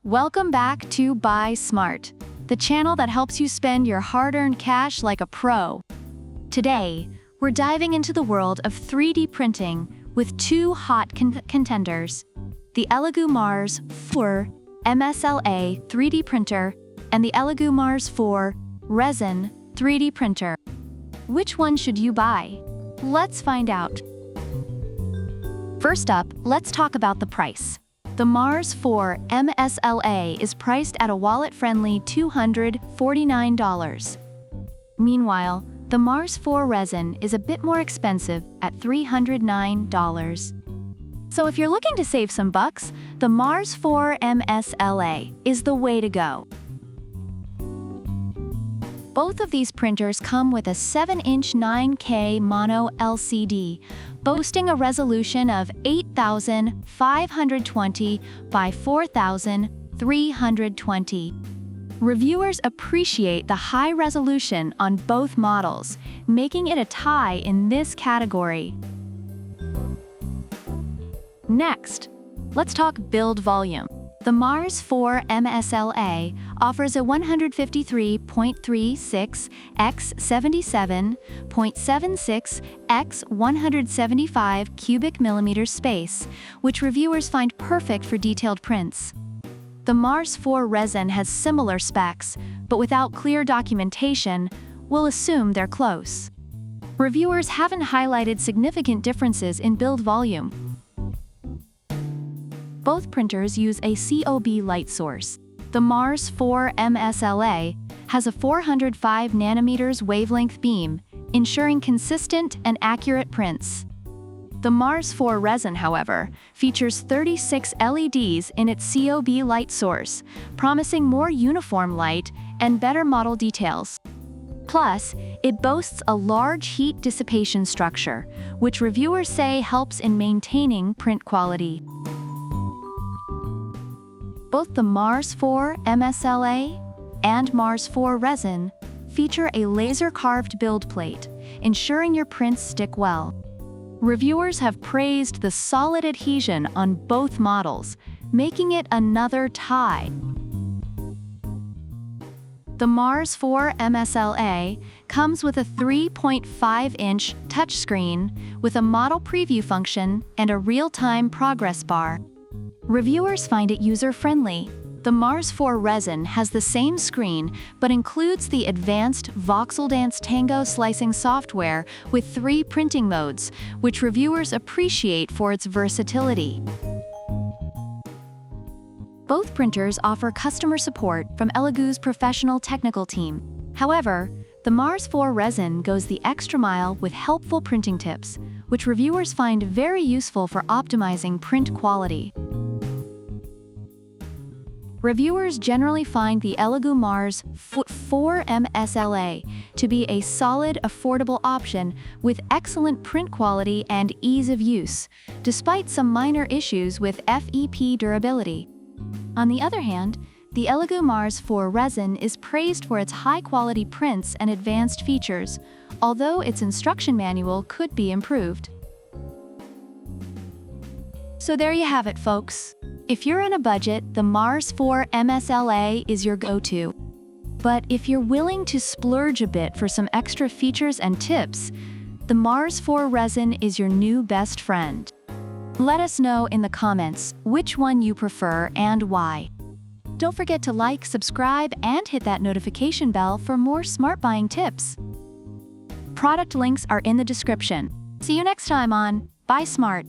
Welcome back to Buy Smart, the channel that helps you spend your hard-earned cash like a pro. Today, we're diving into the world of 3D printing with two hot contenders, the ELEGOO Mars 4 MSLA 3D printer and the ELEGOO Mars 4 Resin 3D printer. Which one should you buy? Let's find out. First up, let's talk about the price. The Mars 4 MSLA is priced at a wallet-friendly $249. Meanwhile, the Mars 4 Resin is a bit more expensive at $309. So if you're looking to save some bucks, the Mars 4 MSLA is the way to go. Both of these printers come with a 7-inch 9K mono LCD, boasting a resolution of 8,520 by 4,320. Reviewers appreciate the high resolution on both models, making it a tie in this category. Next, let's talk build volume. The Mars 4 MSLA offers a 153.36 x 77.76 x 175 cubic millimeters space, which reviewers find perfect for detailed prints. The Mars 4 Resin has similar specs, but without clear documentation, we'll assume they're close. Reviewers haven't highlighted significant differences in build volume. Both printers use a COB light source. The Mars 4 MSLA has a 405 nanometers wavelength beam, ensuring consistent and accurate prints. The Mars 4 Resin, however, features 36 LEDs in its COB light source, promising more uniform light and better model details. Plus, it boasts a large heat dissipation structure, which reviewers say helps in maintaining print quality. Both the Mars 4 MSLA and Mars 4 Resin feature a laser-carved build plate, ensuring your prints stick well. Reviewers have praised the solid adhesion on both models, making it another tie. The Mars 4 MSLA comes with a 3.5-inch touchscreen with a model preview function and a real-time progress bar. Reviewers find it user-friendly. The Mars 4 Resin has the same screen, but includes the advanced VoxelDance Tango slicing software with 3 printing modes, which reviewers appreciate for its versatility. Both printers offer customer support from ELEGOO's professional technical team. However, the Mars 4 Resin goes the extra mile with helpful printing tips, which reviewers find very useful for optimizing print quality. Reviewers generally find the ELEGOO Mars 4 MSLA to be a solid, affordable option with excellent print quality and ease of use, despite some minor issues with FEP durability. On the other hand, the ELEGOO Mars 4 Resin is praised for its high-quality prints and advanced features, although its instruction manual could be improved. So there you have it, folks. If you're on a budget, the Mars 4 MSLA is your go-to. But if you're willing to splurge a bit for some extra features and tips, the Mars 4 Resin is your new best friend. Let us know in the comments which one you prefer and why. Don't forget to like, subscribe, and hit that notification bell for more smart buying tips. Product links are in the description. See you next time on Buy Smart.